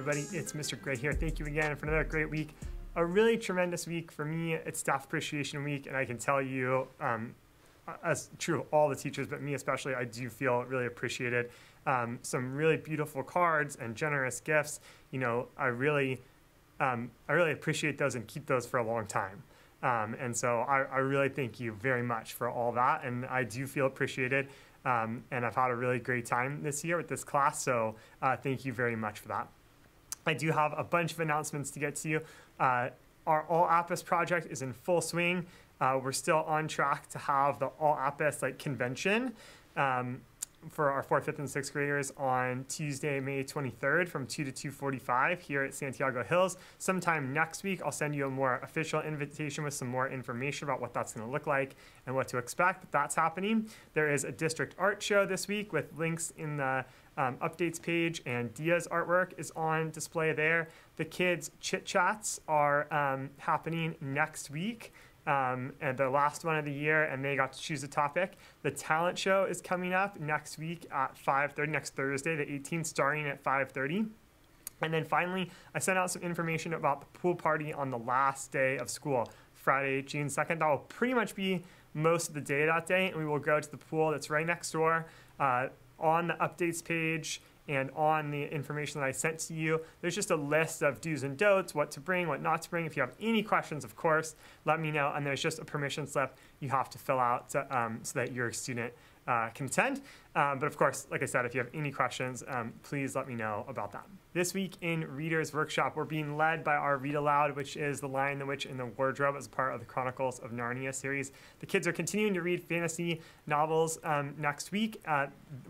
everybody, it's Mr. Gray here. Thank you again for another great week. A really tremendous week for me. It's Staff Appreciation Week, and I can tell you, as true of all the teachers, but me especially, I do feel really appreciated. Some really beautiful cards and generous gifts. You know, I really appreciate those and keep those for a long time. And so I really thank you very much for all that, and I do feel appreciated. And I've had a really great time this year with this class, so thank you very much for that. I do have a bunch of announcements to get to you. Our All Apis project is in full swing. We're still on track to have the All Apis convention for our 4th, 5th, and 6th graders on Tuesday, May 23rd from 2 to 2:45 here at Santiago Hills. Sometime next week, I'll send you a more official invitation with some more information about what that's going to look like and what to expect. But that's happening. There is a district art show this week with links in the updates page, and Dia's artwork is on display there. The kids' chit chats are happening next week. And the last one of the year, and they got to choose a topic. The talent show is coming up next week at 5:30, next Thursday, the 18th, starting at 5:30. And then finally, I sent out some information about the pool party on the last day of school, Friday, June 2nd. That will pretty much be most of the day that day, and we will go to the pool that's right next door. On the updates page and on the information that I sent to you, there's just a list of do's and don'ts, what to bring, what not to bring. If you have any questions, of course, let me know. And there's just a permission slip you have to fill out so that your student can attend. But of course, like I said, if you have any questions, please let me know about that. This week in Reader's Workshop, we're being led by our Read Aloud, which is The Lion, the Witch, and the Wardrobe as part of the Chronicles of Narnia series. The kids are continuing to read fantasy novels next week.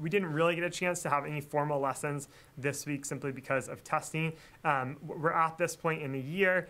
We didn't really get a chance to have any formal lessons this week simply because of testing. We're at this point in the year.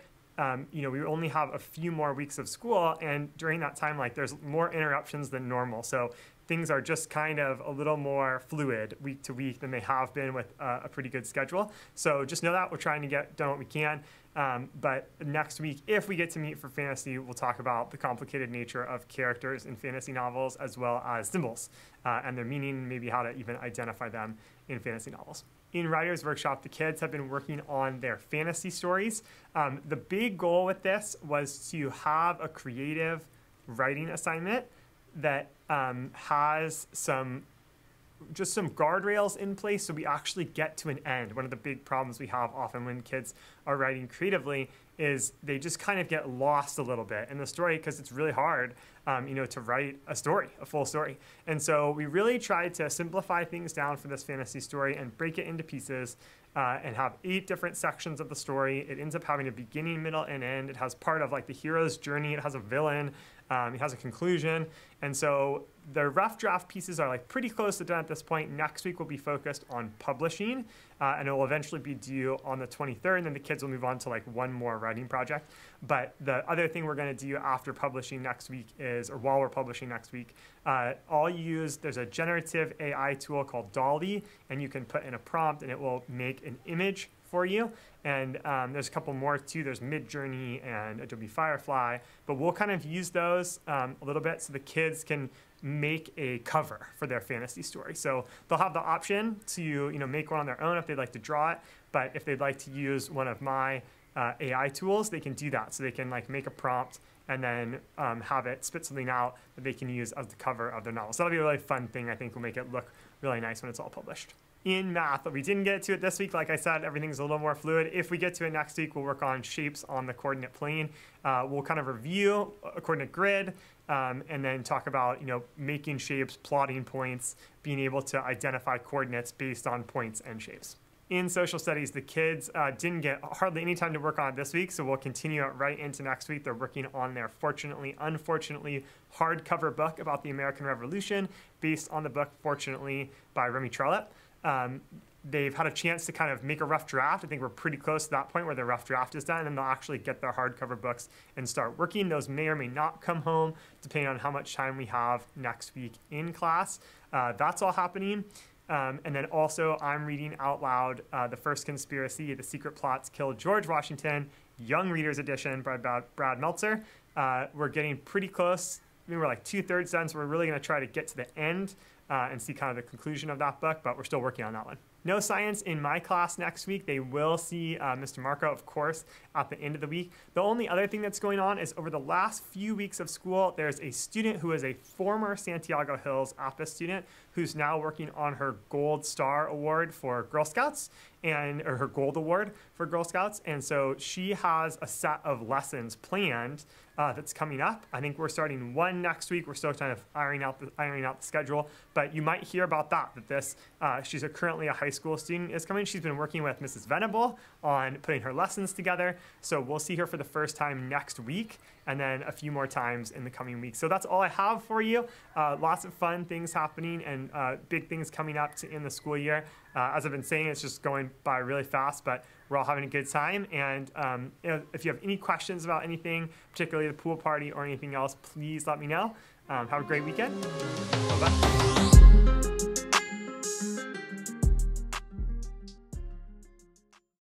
We only have a few more weeks of school, and during that time, there's more interruptions than normal. So things are just kind of a little more fluid week to week than they have been with a pretty good schedule. So just know that we're trying to get done what we can. But next week, if we get to meet for fantasy, we'll talk about the complicated nature of characters in fantasy novels as well as symbols and their meaning, maybe how to even identify them in fantasy novels. In Writer's Workshop, the kids have been working on their fantasy stories. The big goal with this was to have a creative writing assignment that has some guardrails in place so we actually get to an end. One of the big problems we have often when kids are writing creatively is they just kind of get lost a little bit in the story because it's really hard, to write a story, a full story. And so we really tried to simplify things down for this fantasy story and break it into pieces and have 8 different sections of the story. It ends up having a beginning, middle, and end. It has part of the hero's journey. It has a villain. It has a conclusion. And so the rough draft pieces are pretty close to done at this point. Next week will be focused on publishing, and it will eventually be due on the 23rd, and then the kids will move on to one more writing project. But the other thing we're going to do after publishing next week is, or while we're publishing next week, there's a generative AI tool called Dolly, and you can put in a prompt and it will make an image for you. And there's a couple more too. There's Midjourney and Adobe Firefly, but we'll kind of use those a little bit so the kids can make a cover for their fantasy story. So they'll have the option to make one on their own if they'd like to draw it, but if they'd like to use one of my AI tools, they can do that. So they can make a prompt and then have it spit something out that they can use as the cover of their novel. So that'll be a really fun thing. I think will make it look really nice when it's all published. In math, but we didn't get to it this week. Like I said, everything's a little more fluid. If we get to it next week, we'll work on shapes on the coordinate plane. We'll kind of review a coordinate grid and then talk about making shapes, plotting points, being able to identify coordinates based on points and shapes. In social studies, the kids didn't get hardly any time to work on it this week, so we'll continue it right into next week. They're working on their unfortunately hardcover book about the American Revolution based on the book Fortunately by Remy Trellitt. They've had a chance to kind of make a rough draft. I think we're pretty close to that point where the rough draft is done, and then they'll actually get their hardcover books and start working. Those may or may not come home, depending on how much time we have next week in class. That's all happening. And then also, I'm reading out loud The First Conspiracy, The Secret Plots Killed George Washington, Young Readers Edition by Brad Meltzer. We're getting pretty close. We're 2/3 done, so we're really going to try to get to the end and see kind of the conclusion of that book, but we're still working on that one. No science in my class next week. They will see Mr. Marco, of course, at the end of the week. The only other thing that's going on is over the last few weeks of school, there's a student who is a former Santiago Hills APA student who's now working on her Gold Star Award for Girl Scouts, or her Gold Award for Girl Scouts. And so she has a set of lessons planned that's coming up. I think we're starting one next week. We're still kind of ironing out the schedule, but you might hear about that this, she's currently a high school student is coming. She's been working with Mrs. Venable on putting her lessons together. So we'll see her for the first time next week, and then a few more times in the coming weeks. So that's all I have for you. Lots of fun things happening and big things coming up to end the school year. As I've been saying, it's just going by really fast, but we're all having a good time. And if you have any questions about anything, particularly the pool party or anything else, please let me know. Have a great weekend. Bye-bye.